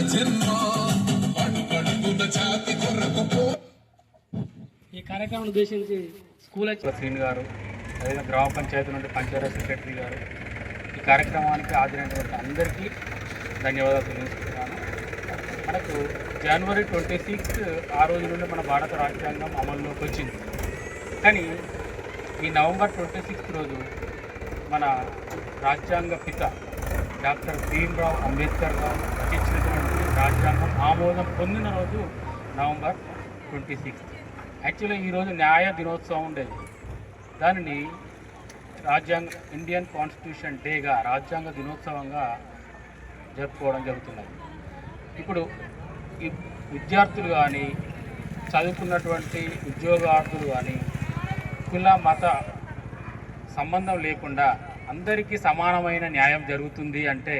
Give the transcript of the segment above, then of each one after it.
ఈ కార్యక్రమం ఉద్దేశించి స్కూల్ శ్రీని గారు, అదేవిధంగా గ్రామ పంచాయతీ నుండి పంచాయతీ సెక్రటరీ గారు ఈ కార్యక్రమానికి హాజరైనటువంటి అందరికీ ధన్యవాదాలు తెలియజేస్తున్నాను. మనకు జనవరి 26 ఆ రోజు నుండి మన భారత రాజ్యాంగం అమల్లోకి వచ్చింది. కానీ ఈ నవంబర్ 26 రోజు మన రాజ్యాంగ పిత డాక్టర్ భీమ్రావ్ అంబేద్కర్ గారు రచించినటువంటి రాజ్యాంగం ఆమోదం పొందిన రోజు నవంబర్ 26. యాక్చువల్లీ ఈరోజు న్యాయ దినోత్సవం ఉండేది. దానిని ఇండియన్ కాన్స్టిట్యూషన్ డేగా రాజ్యాంగ దినోత్సవంగా జరుపుకోవడం జరుగుతున్నది. ఇప్పుడు ఈ విద్యార్థులు కానీ చదువుకున్నటువంటి ఉద్యోగార్థులు కానీ కుల మత సంబంధం లేకుండా అందరికీ సమానమైన న్యాయం జరుగుతుంది అంటే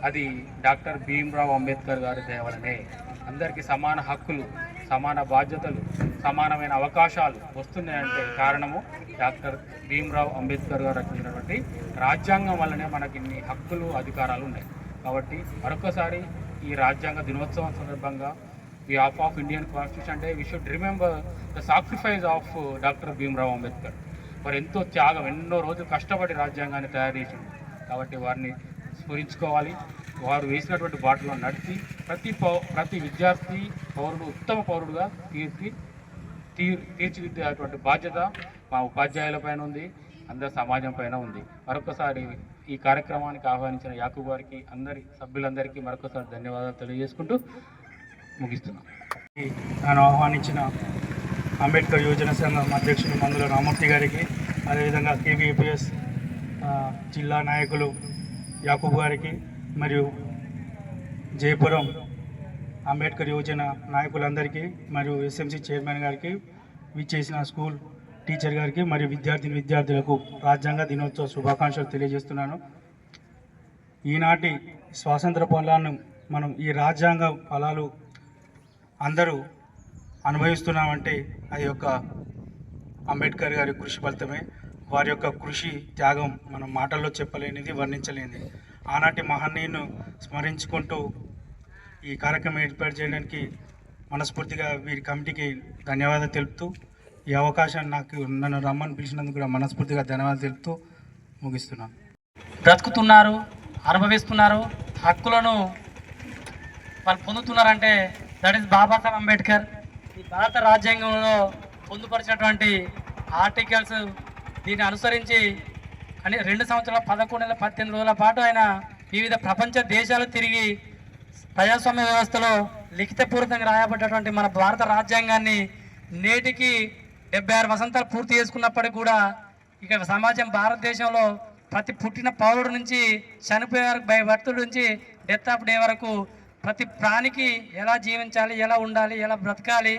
అది డాక్టర్ భీమ్రావ్ అంబేద్కర్ గారి దయ వల్లనే. అందరికీ సమాన హక్కులు, సమాన బాధ్యతలు, సమానమైన అవకాశాలు వస్తున్నాయంటే కారణము డాక్టర్ భీమ్రావ్ అంబేద్కర్ గారు రచించినటువంటి రాజ్యాంగం వల్లనే మనకి ఇన్ని హక్కులు, అధికారాలు ఉన్నాయి. కాబట్టి మరొకసారి ఈ రాజ్యాంగ దినోత్సవం సందర్భంగా behalf of Indian constitution day we should remember the sacrifice of doctor Bhimrao Ambedkar. వారు ఎంతో త్యాగం, ఎన్నో రోజులు కష్టపడి రాజ్యాంగాన్ని తయారు చేసింది. కాబట్టి వారిని స్మరించుకోవాలి. వారు వేసినటువంటి బాటలో నడిచి ప్రతి విద్యార్థి పౌరుడు ఉత్తమ పౌరుడుగా తీర్చిదిద్దేటువంటి బాధ్యత మా ఉపాధ్యాయుల పైన ఉంది, అందరి సమాజం పైన ఉంది. మరొకసారి ఈ కార్యక్రమానికి ఆహ్వానించిన యాకూబ్ గారికి, అందరి సభ్యులందరికీ మరొకసారి ధన్యవాదాలు తెలియజేసుకుంటూ ముగిస్తున్నాం. నన్ను ఆహ్వానించిన అంబేద్కర్ యువజన సంఘం అధ్యక్షులు మందుల రామూర్తి గారికి, అదేవిధంగా కేబీపీఎస్ జిల్లా నాయకులు యాకూబ్ గారికి, మరియు జయపురం అంబేద్కర్ యువజన నాయకులందరికీ, మరియు ఎస్ఎంసీ చైర్మన్ గారికి, విచ్చేసిన స్కూల్ టీచర్ గారికి మరియు విద్యార్థులకు రాజ్యాంగ దినోత్సవ శుభాకాంక్షలు తెలియజేస్తున్నాను. ఈనాటి స్వాతంత్ర ఫలాలను మనం ఈ రాజ్యాంగ ఫలాలు అందరూ అనుభవిస్తున్నామంటే అది యొక్క అంబేద్కర్ గారి కృషి ఫలితమే. వారి యొక్క కృషి, త్యాగం మనం మాటల్లో చెప్పలేనిది, వర్ణించలేనిది. ఆనాటి మహనీయును స్మరించుకుంటూ ఈ కార్యక్రమం ఏర్పాటు చేయడానికి మనస్ఫూర్తిగా వీరి కమిటీకి ధన్యవాదాలు తెలుపుతూ, ఈ అవకాశాన్ని నన్ను రమ్మని పిలిచినందుకు కూడా మనస్ఫూర్తిగా ధన్యవాదాలు తెలుపుతూ ముగిస్తున్నాను. బ్రతుకుతున్నారు, అనుభవిస్తున్నారు, హక్కులను వాళ్ళు పొందుతున్నారంటే దట్ ఈస్ బాబాసాహెబ్ అంబేద్కర్. ఈ భారత రాజ్యాంగంలో పొందుపరిచినటువంటి ఆర్టికల్స్ దీన్ని అనుసరించి 2 సంవత్సరాల 11 నెలల 18 రోజుల పాటు ఆయన వివిధ ప్రపంచ దేశాలు తిరిగి ప్రజాస్వామ్య వ్యవస్థలో లిఖితపూర్వకంగా రాయబడ్డటువంటి మన భారత రాజ్యాంగాన్ని నేటికి 76 వసంతాలు పూర్తి చేసుకున్నప్పటికీ కూడా ఇక సమాజం భారతదేశంలో ప్రతి పుట్టిన పౌరుడు నుంచి చనిపోయే వరకు, బై బర్త్ నుంచి డెత్ ఆఫ్ డే వరకు ప్రతి ప్రాణికి ఎలా జీవించాలి, ఎలా ఉండాలి, ఎలా బ్రతకాలి,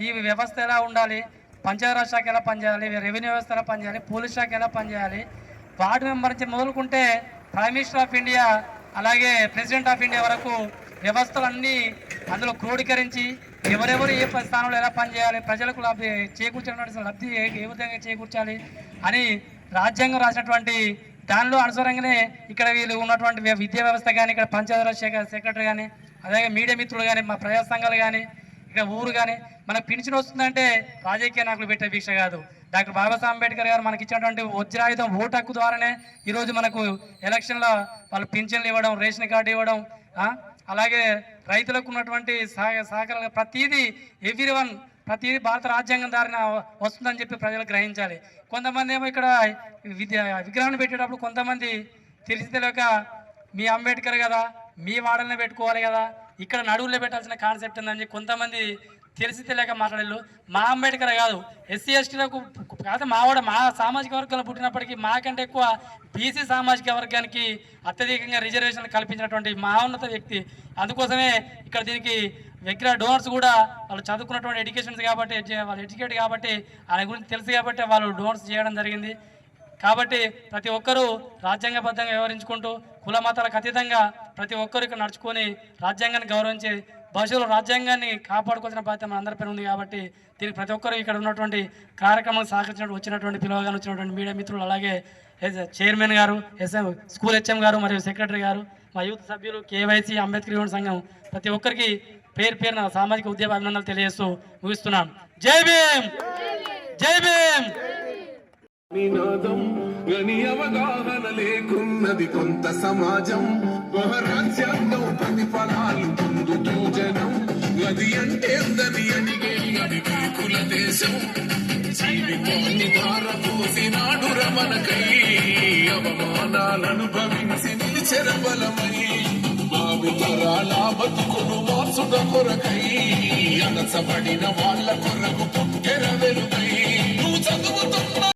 ఈ వ్యవస్థ ఎలా ఉండాలి, పంచాయతీరాజ్ శాఖ ఎలా పనిచేయాలి, రెవెన్యూ వ్యవస్థ ఎలా పనిచేయాలి, పోలీస్ శాఖ ఎలా పనిచేయాలి, వార్డు మెంబర్ నుంచి మొదలుకుంటే ప్రైమ్ మినిస్టర్ ఆఫ్ ఇండియా, అలాగే ప్రెసిడెంట్ ఆఫ్ ఇండియా వరకు వ్యవస్థలన్నీ అందులో క్రోడీకరించి ఎవరెవరు ఏ స్థానంలో ఎలా పనిచేయాలి, ప్రజలకు చేకూర్చినటువంటి లబ్ధి ఏ విధంగా చేకూర్చాలి అని రాజ్యాంగం రాసినటువంటి దానిలో అనుసారంగానే ఇక్కడ వీళ్ళు ఉన్నటువంటి విద్యా వ్యవస్థ కానీ, ఇక్కడ పంచాయతీరాజ్ శాఖ సెక్రటరీ కానీ, అలాగే మీడియా మిత్రులు కానీ, మా ప్రజా సంఘాలు కానీ, ఇక్కడ ఊరు కానీ మనకు పింఛన్ వస్తుందంటే రాజకీయ నాయకులు పెట్టే వీక్ష కాదు. డాక్టర్ బాబాసాహెబ్ అంబేద్కర్ గారు మనకి ఇచ్చినటువంటి వజ్రాయుధం ఓటు హక్కు ద్వారానే ఈరోజు మనకు ఎలక్షన్లో వాళ్ళు పింఛన్లు ఇవ్వడం, రేషన్ కార్డు ఇవ్వడం, అలాగే రైతులకు ఉన్నటువంటి సహకారాలు ప్రతిదీ ప్రతిదీ భారత రాజ్యాంగం దారిన వస్తుందని చెప్పి ప్రజలు గ్రహించాలి. కొంతమంది ఏమో ఇక్కడ విగ్రహాన్ని పెట్టేటప్పుడు కొంతమంది తెలిసి తెలియక మీ అంబేద్కర్ కదా, మీ వాడల్ని పెట్టుకోవాలి కదా, ఇక్కడ నడువుల్లో పెట్టాల్సిన కాన్సెప్ట్ ఉందని కొంతమంది తెలిసి తెలియక మాట్లాడేళ్ళు. మా అంబేద్కర్ కాదు, ఎస్సీ ఎస్టీలకు కాదు, మా సామాజిక వర్గంలో పుట్టినప్పటికీ మాకంటే ఎక్కువ బీసీ సామాజిక వర్గానికి అత్యధికంగా రిజర్వేషన్లు కల్పించినటువంటి మహోన్నత వ్యక్తి. అందుకోసమే ఇక్కడ దీనికి విగ్రహ డోనర్స్ కూడా వాళ్ళు చదువుకున్నటువంటి ఎడ్యుకేషన్స్ కాబట్టి, వాళ్ళు ఎడ్యుకేట్ కాబట్టి, ఆయన గురించి తెలుసు కాబట్టి వాళ్ళు డోనర్స్ చేయడం జరిగింది. కాబట్టి ప్రతి ఒక్కరూ రాజ్యాంగబద్ధంగా వ్యవహరించుకుంటూ కుల మతాలకు అతీతంగా ప్రతి ఒక్కరు ఇక్కడ నడుచుకొని రాజ్యాంగాన్ని గౌరవించి భవిష్యత్తులో రాజ్యాంగాన్ని కాపాడుకోవాల్సిన బాధ్యత మన అందరిపైన ఉంది కాబట్టి దీనికి ప్రతి ఒక్కరు ఇక్కడ ఉన్నటువంటి కార్యక్రమం సహకరించినట్టు వచ్చినటువంటి పిలువగానే వచ్చినటువంటి మీడియా మిత్రులు, అలాగే చైర్మన్ గారు, స్కూల్ హెచ్ఎం గారు మరియు సెక్రటరీ గారు, మా యూత్ సభ్యులు, కేవైసీ, అంబేద్కర్ యువన సంఘం ప్రతి ఒక్కరికి పేరున సామాజిక ఉద్యమ అభినందనలు తెలియజేస్తూ ముగిస్తున్నాను. జై భీమ్, జై భీమ్. నినాదం గని అవగాహన లేకున్నది కొంత సమాజం, రాజ్యాంగం ప్రతిఫలాలు పొందుతూ జనం, గది అంటే అందని అడిగే అది కుల దేశం, జీవితాన్ని దారపోసినాడు రమణకై, అవమానాలను భవించి నిలిచెర బలమై, భావితరాల బతుకును మార్చుట కొరకై, అనసబడిన వాళ్ళ కొరకు పుట్టెర వెలుగై.